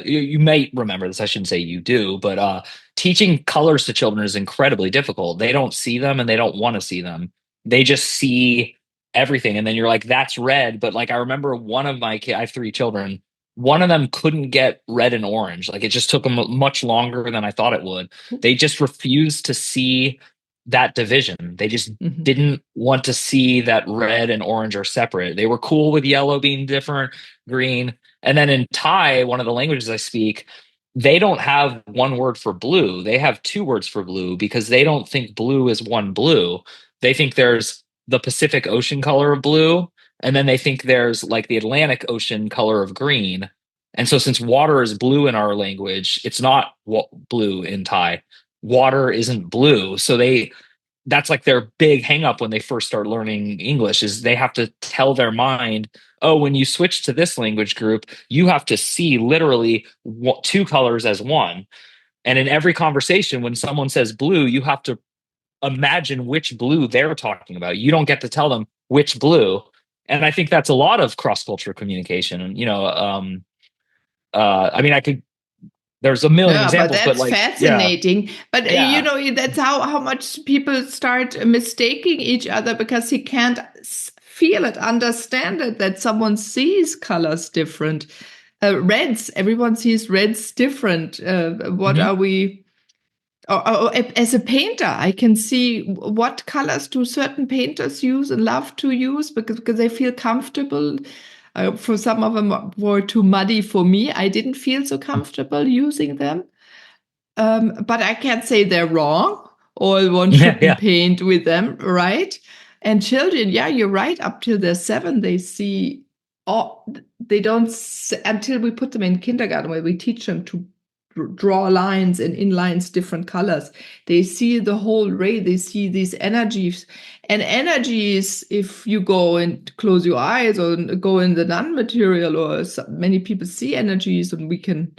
you may remember this. I shouldn't say you do, but teaching colors to children is incredibly difficult. They don't see them, and they don't want to see them. They just see everything, and then you're like, "That's red." But like, I remember one of my kids. I have 3 children. one of them couldn't get red and orange. Like it just took them much longer than I thought it would. They just refused to see that division. They just didn't want to see that red and orange are separate. They were cool with yellow being different, green. And then in Thai, one of the languages I speak, they don't have one word for blue. They have two words for blue because they don't think blue is one blue. They think there's the Pacific Ocean color of blue, and then they think there's like the Atlantic Ocean color of green. And so since water is blue in our language, it's not blue in Thai. Water isn't blue. So that's like their big hang up when they first start learning English is they have to tell their mind, oh, when you switch to this language group, you have to see literally two colors as one. And in every conversation, when someone says blue, you have to imagine which blue they're talking about. You don't get to tell them which blue. And I think that's a lot of cross-cultural communication. And, I mean, there's a million examples, but that's like fascinating. Yeah. But that's how much people start mistaking each other because he can't feel it, understand it, that someone sees colors different. Reds, everyone sees reds different. What are we? As a painter, I can see what colors do certain painters use and love to use because they feel comfortable. For some of them were too muddy for me. I didn't feel so comfortable using them. But I can't say they're wrong or one shouldn't paint with them, right? And children, yeah, you're right. Up till they're 7, they see, they don't, until we put them in kindergarten where we teach them to draw lines and in lines different colors. They see the whole ray. They see these energies. And energies, if you go and close your eyes or go in the non-material, or many people see energies, and we can,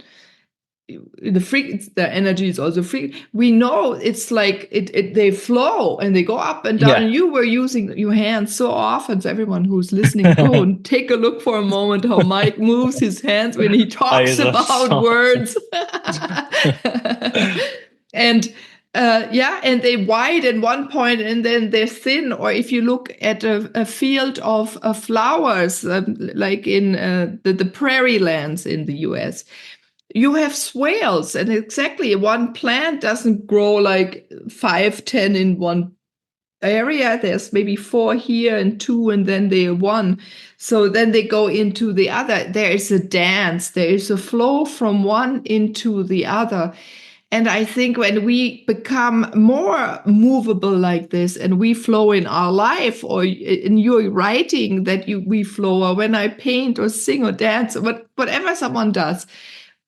the energy is also free. We know it's like they flow and they go up and down. And you were using your hands so often. So everyone who's listening, go and take a look for a moment how Mike moves his hands when he talks about words. And and they wide at one point and then they're thin. Or if you look at a field of flowers, like in the prairie lands in the US, you have swales, and exactly one plant doesn't grow like 5, 10 in one area. There's maybe 4 here and 2, and then they're 1. So then they go into the other. There is a dance. There is a flow from one into the other. And I think when we become more movable like this and we flow in our life, or in your writing that we flow, or when I paint or sing or dance, whatever someone does,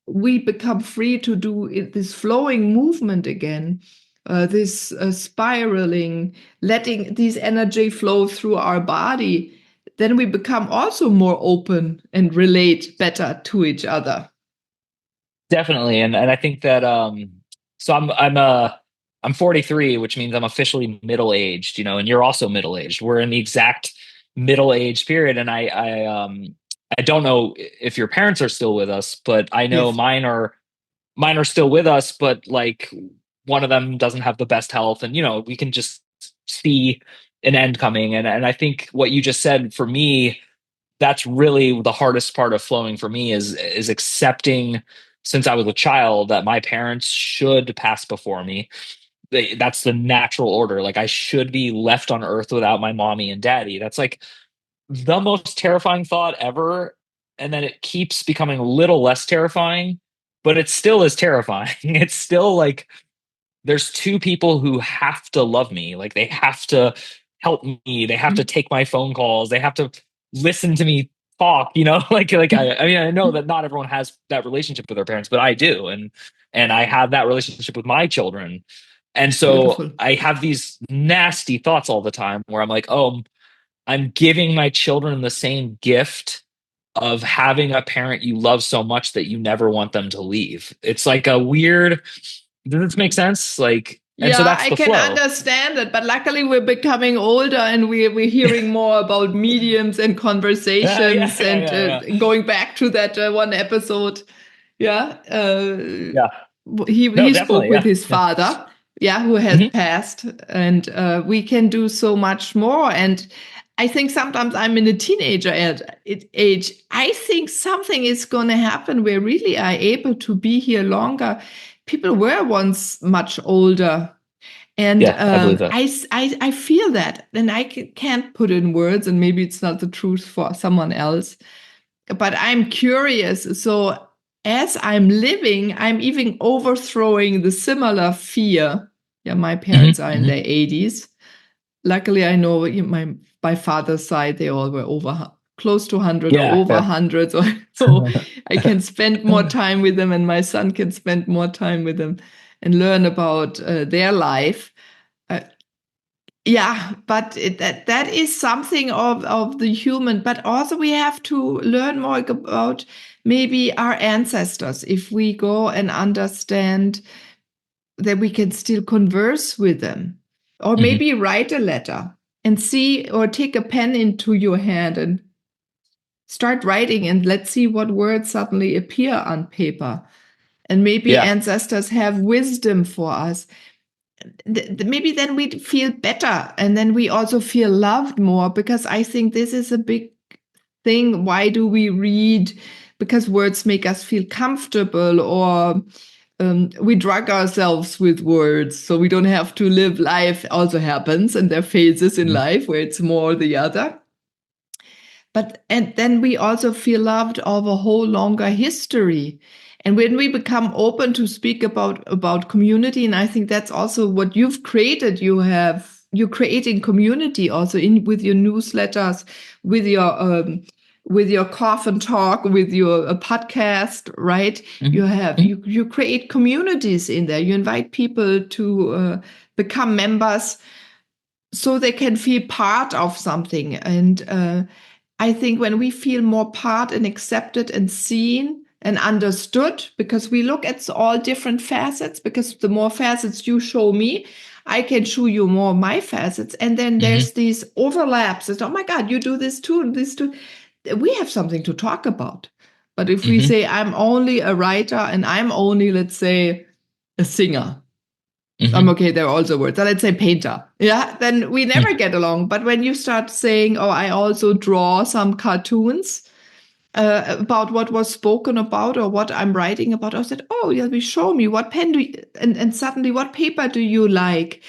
we become free to do this flowing movement again, this spiraling, letting these energy flow through our body. Then we become also more open and relate better to each other. Definitely. And I think that, so I'm 43, which means I'm officially middle-aged, and you're also middle-aged. We're in the exact middle-aged period. And I don't know if your parents are still with us, but I know Yes. mine are still with us, but like one of them doesn't have the best health, and we can just see an end coming. And I think what you just said, for me, that's really the hardest part of flowing for me is accepting, since I was a child, that my parents should pass before me. That's the natural order. Like I should be left on earth without my mommy and daddy. That's like the most terrifying thought ever. And then it keeps becoming a little less terrifying, but it still is terrifying. It's still like there's 2 people who have to love me. Like they have to help me. They have to take my phone calls. They have to listen to me talk, like I mean, I know that not everyone has that relationship with their parents, but I do. And I have that relationship with my children. And so Beautiful. I have these nasty thoughts all the time where I'm like, oh, I'm giving my children the same gift of having a parent you love so much that you never want them to leave. It's like a weird, does this make sense? Like, and so that's I the can flow. understand it, but luckily we're becoming older and we're hearing more about mediums and conversations and going back to that one episode. He spoke with his father, who has passed, and we can do so much more. And I think sometimes I'm in a teenager age. I think something is going to happen where really are able to be here longer. People were once much older. And Yeah, I believe that. I feel that, and I can't put it in words, and maybe it's not the truth for someone else, but I'm curious. So as I'm living, I'm even overthrowing the similar fear. Yeah, my parents are in their 80s. Luckily, I know my father's side, they all were over close to 100 or over 100. So I can spend more time with them, and my son can spend more time with them and learn about their life. Yeah, but that is something of the human. But also we have to learn more about maybe our ancestors. If we go and understand that we can still converse with them, or maybe write a letter and see, or take a pen into your hand and start writing, and let's see what words suddenly appear on paper. And maybe ancestors have wisdom for us. Maybe then we feel better, and then we also feel loved more, because I think this is a big thing. Why do we read? Because words make us feel comfortable, or we drug ourselves with words so we don't have to live life. Also happens, and there are phases in life where it's more the other. And then we also feel loved of a whole longer history. And when we become open to speak about community, and I think that's also what you've created. You're creating community also with your newsletters, with your coffin talk, with your podcast, right? You create communities in there. You invite people to become members so they can feel part of something. And I think when we feel more part and accepted and seen and understood, because we look at all different facets, because the more facets you show me, I can show you more of my facets. And then there's these overlaps. It's, oh my God, you do this too, this too. We have something to talk about. But if we say, I'm only a writer and I'm only, let's say, a singer, I'm okay, there are also words. So let's say painter. Yeah, then we never get along. But when you start saying, oh, I also draw some cartoons about what was spoken about or what I'm writing about, I said, oh, yeah, show me what pen do you, and suddenly what paper do you like?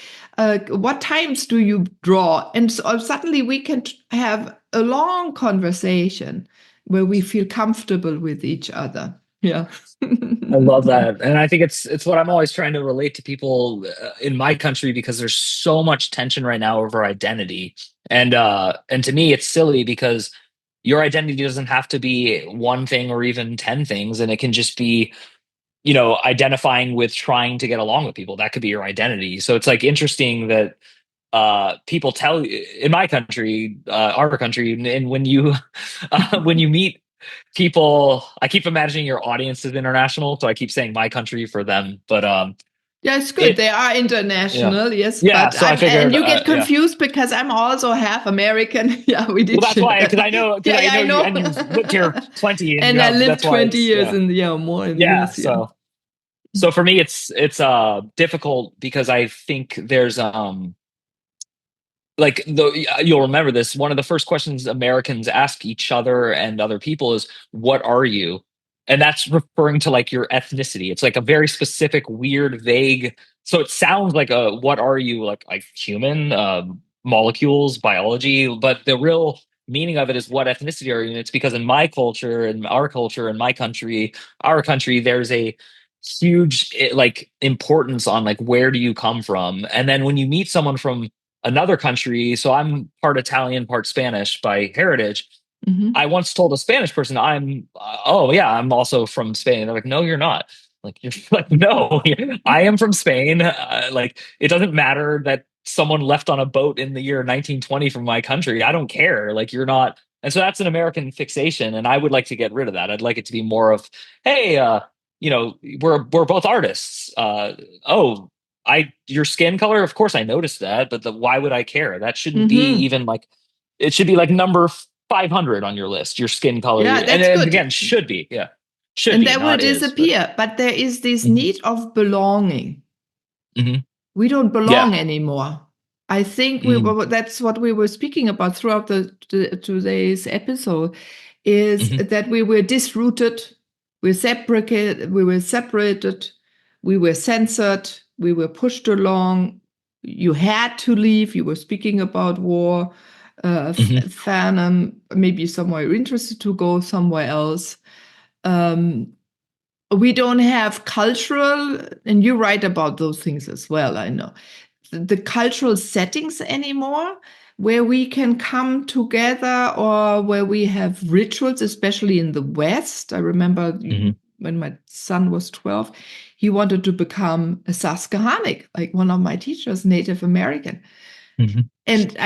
What times do you draw? And so suddenly we can have a long conversation where we feel comfortable with each other. Yeah. I love that. And I think it's what I'm always trying to relate to people in my country, because there's so much tension right now over identity. And to me it's silly, because your identity doesn't have to be one thing or even 10 things, and it can just be, identifying with trying to get along with people. That could be your identity. So it's like interesting that people tell you in my country, our country, and when you when you meet people, I keep imagining your audience is international, so I keep saying my country for them. But yeah, it's good. They are international, yes. Yeah, but so I figured, and you get confused because I'm also half American. Yeah, we did. Well, that's why, because I know, I know. You, and you've lived here 20, and, and I lived that's why 20 years in more in the US. Yeah. So for me, it's difficult, because I think there's like you'll remember this. One of the first questions Americans ask each other and other people is, "What are you?" And that's referring to like your ethnicity. It's like a very specific, weird, vague. So it sounds like a "What are you?" like human, molecules, biology, but the real meaning of it is, what ethnicity are you? And it's because in my culture, in our culture, in my country, our country, there's a huge like importance on like, where do you come from? And then when you meet someone from another country, so I'm part Italian, part Spanish by heritage. I once told a Spanish person, I'm also from Spain. They're like, no, you're not. Like, you're like, no, I am from Spain. Like, it doesn't matter that someone left on a boat in the year 1920 from my country. I don't care. Like, you're not. And so that's an American fixation, and I would like to get rid of that. I'd like it to be more of, hey, we're both artists. Your skin color, of course I noticed that, but why would I care? That shouldn't be even like, it should be like number 500 on your list, your skin color. Yeah, that's and good. Again, should be, yeah. Should and be, that will disappear. But there is this need of belonging. We don't belong anymore. I think that's what we were speaking about throughout today's episode, is that we were disrooted, we were separated, we were censored, we were pushed along. You had to leave. You were speaking about war, famine. Maybe somewhere you're interested to go somewhere else. We don't have cultural, and you write about those things as well, I know, the cultural settings anymore where we can come together, or where we have rituals, especially in the West. I remember when my son was 12, he wanted to become a Susquehannock, like one of my teachers, Native American. And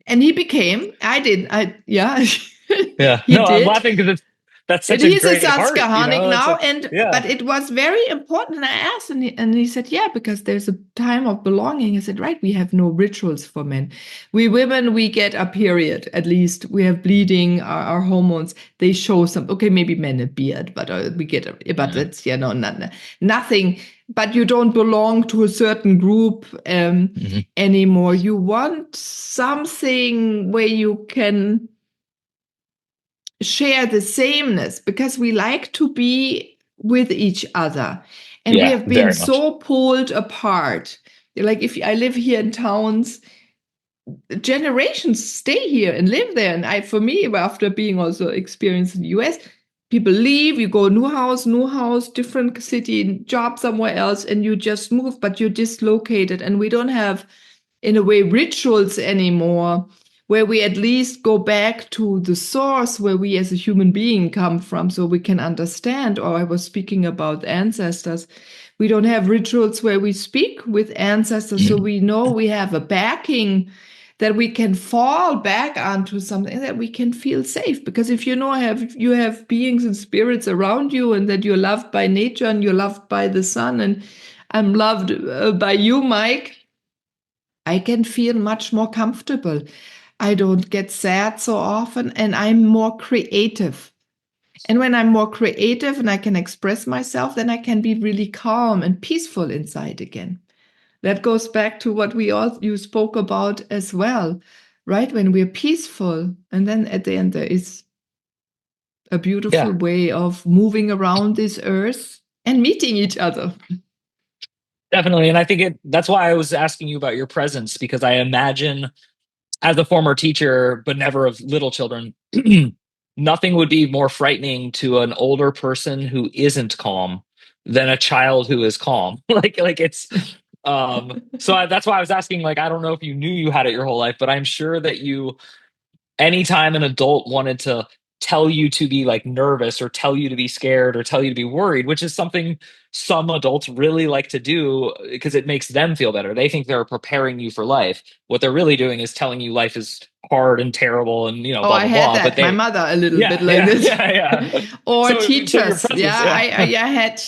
and he became, yeah. He no, did. I'm laughing because that's such He's a great a Susquehannock now, yeah. but it was very important. And I asked, and he said, yeah, because there's a time of belonging. I said, right, we have no rituals for men. We women, we get a period, at least. We have bleeding, our hormones, they show some, okay, maybe men a beard, but we get, but that's, nothing. But you don't belong to a certain group anymore. You want something where you can share the sameness, because we like to be with each other, and we have been so pulled apart. Like, if I live here in towns, generations stay here and live there, and for me, after being also experienced in the US, people leave, you go new house, different city, job somewhere else, and you just move, but you're dislocated. And we don't have, in a way, rituals anymore, where we at least go back to the source where we as a human being come from, so we can understand. Or I was speaking about ancestors. We don't have rituals where we speak with ancestors, so we know we have a backing, that we can fall back onto something, that we can feel safe. Because if you have beings and spirits around you, and that you're loved by nature, and you're loved by the sun, and I'm loved by you, Mike, I can feel much more comfortable. I don't get sad so often, and I'm more creative. And when I'm more creative and I can express myself, then I can be really calm and peaceful inside again. That goes back to what you spoke about as well, right? When we're peaceful, and then at the end there is a beautiful way of moving around this earth and meeting each other. Definitely. And I think that's why I was asking you about your presence, because I imagine, as a former teacher, but never of little children, nothing would be more frightening to an older person who isn't calm than a child who is calm. like it's so that's why I was asking, like, I don't know if you knew you had it your whole life, but I'm sure that anytime an adult wanted to tell you to be like nervous, or tell you to be scared, or tell you to be worried, which is something some adults really like to do because it makes them feel better. They think they're preparing you for life. What they're really doing is telling you life is hard and terrible, and blah blah I had blah. that. But my mother a little bit like this. Yeah. Or so teachers. So I had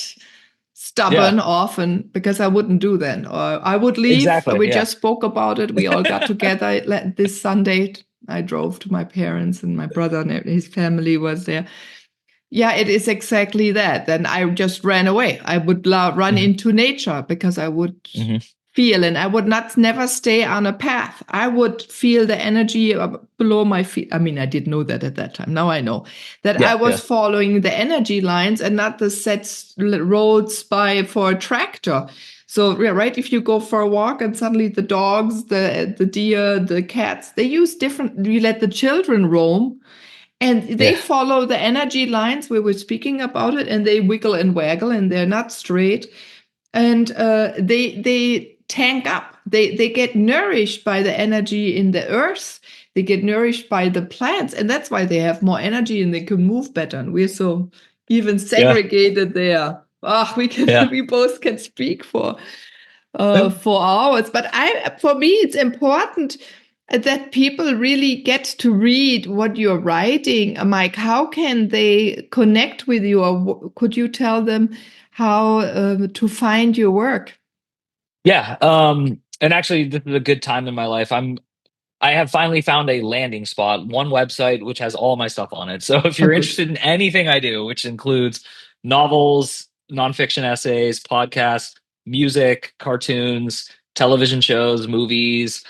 stubborn often, because I wouldn't do that, or I would leave. Exactly, we just spoke about it. We all got together this Sunday. I drove to my parents, and my brother and his family was there. Yeah, it is exactly that. Then I just ran away. I would run into nature, because I would feel, and I would never stay on a path. I would feel the energy below my feet. I mean, I didn't know that at that time. Now I know that I was following the energy lines, and not the set roads for a tractor. So, right, if you go for a walk and suddenly the dogs, the deer, the cats, they use different, you let the children roam, and they follow the energy lines. We were speaking about it, and they wiggle and waggle, and they're not straight. And they tank up. They get nourished by the energy in the earth. They get nourished by the plants, and that's why they have more energy and they can move better. And we're so even segregated there. We both can speak for hours. But for me, it's important that people really get to read what you're writing. Mike, how can they connect with you, or could you tell them how to find your work? Yeah. And actually, this is a good time in my life. I have finally found a landing spot, one website which has all my stuff on it. So if you're interested in anything I do, which includes novels, nonfiction essays, podcasts, music, cartoons, television shows, movies.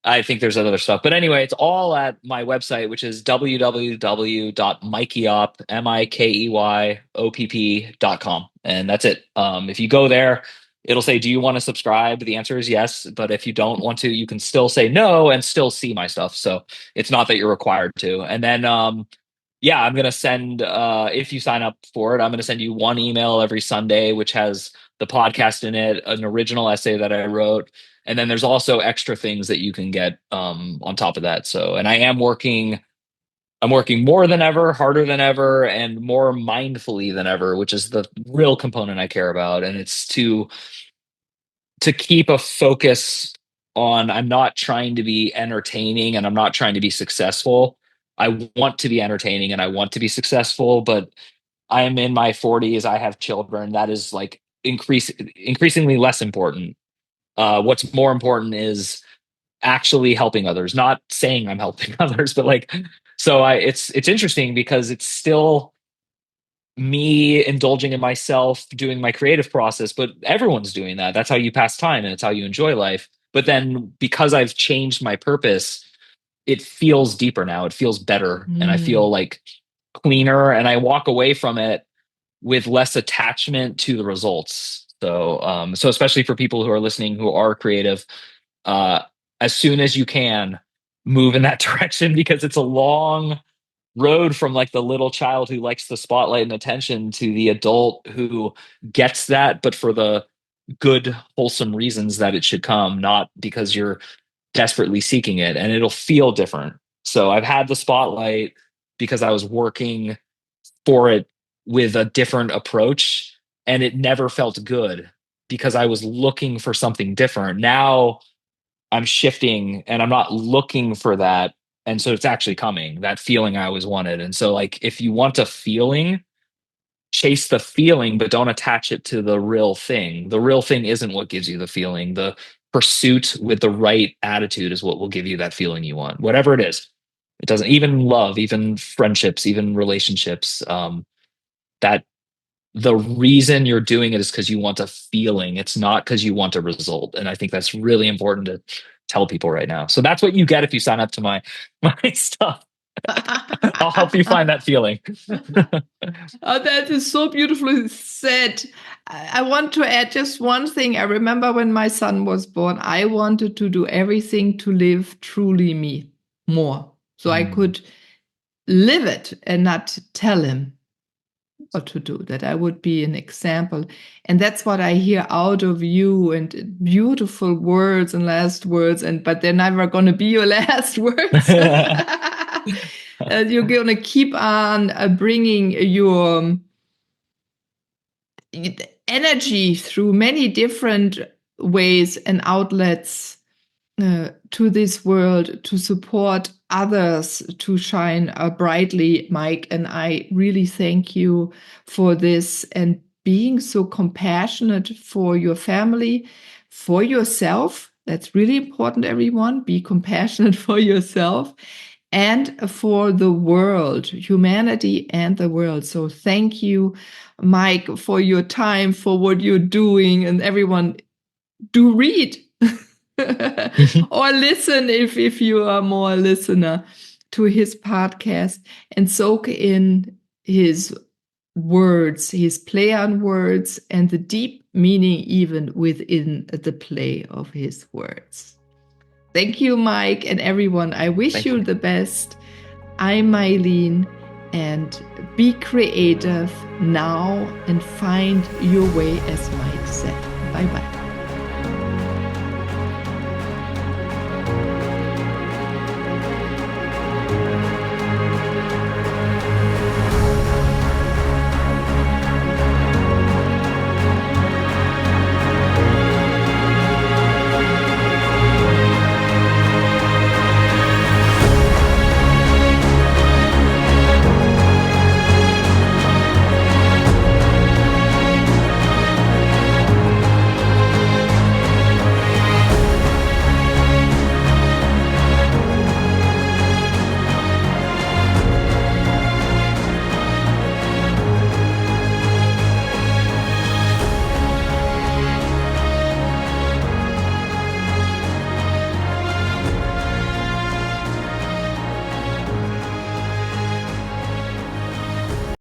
I think there's other stuff. But anyway, it's all at my website, which is www.mikeyop.com. And that's it. If you go there, it'll say, do you want to subscribe? The answer is yes. But if you don't want to, you can still say no and still see my stuff. So it's not that you're required to. And then, yeah, I'm going to send, if you sign up for it, I'm going to send you one email every Sunday, which has the podcast in it, an original essay that I wrote. And then there's also extra things that you can get on top of that. So, and I'm working more than ever, harder than ever, and more mindfully than ever, which is the real component I care about. And it's to keep a focus on, I'm not trying to be entertaining and I'm not trying to be successful. I want to be entertaining and I want to be successful, but I am in my 40s. I have children. That is like increasingly less important. What's more important is actually helping others, not saying I'm helping others, but like, so it's interesting because it's still me indulging in myself, doing my creative process, but everyone's doing that. That's how you pass time and it's how you enjoy life. But then because I've changed my purpose, it feels deeper now. It feels better. And I feel like cleaner and I walk away from it with less attachment to the results. So, so especially for people who are listening, who are creative, as soon as you can, move in that direction, because it's a long road from like the little child who likes the spotlight and attention to the adult who gets that, but for the good, wholesome reasons that it should come, not because you're desperately seeking it. And it'll feel different. So I've had the spotlight because I was working for it with a different approach, and it never felt good because I was looking for something different. Now I'm shifting and I'm not looking for that. And so it's actually coming, that feeling I always wanted. And so like, if you want a feeling, chase the feeling, but don't attach it to the real thing. The real thing isn't what gives you the feeling. The pursuit with the right attitude is what will give you that feeling you want, whatever it is. It doesn't, even love, even friendships, even relationships, that the reason you're doing it is because you want a feeling. It's not because you want a result. And I think that's really important to tell people right now. So that's what you get if you sign up to my stuff. I'll help you find that feeling. Oh, that is so beautifully said. I want to add just one thing. I remember when my son was born, I wanted to do everything to live truly me more. So I could live it and not tell him what to do, that I would be an example. And that's what I hear out of you, and beautiful words and last words, but they're never going to be your last words. You're going to keep on bringing your energy through many different ways and outlets to this world, to support others to shine brightly, Mike. And I really thank you for this, and being so compassionate for your family, for yourself. That's really important, everyone. Be compassionate for yourself and for the world, humanity and the world. So thank you, Mike, for your time, for what you're doing. And everyone, do read or listen if you are more a listener to his podcast, and soak in his words, his play on words, and the deep meaning even within the play of his words. Thank you, Mike, and everyone. I wish you the best. I'm Meilin, and be creative now and find your way, as Mike said. Bye-bye.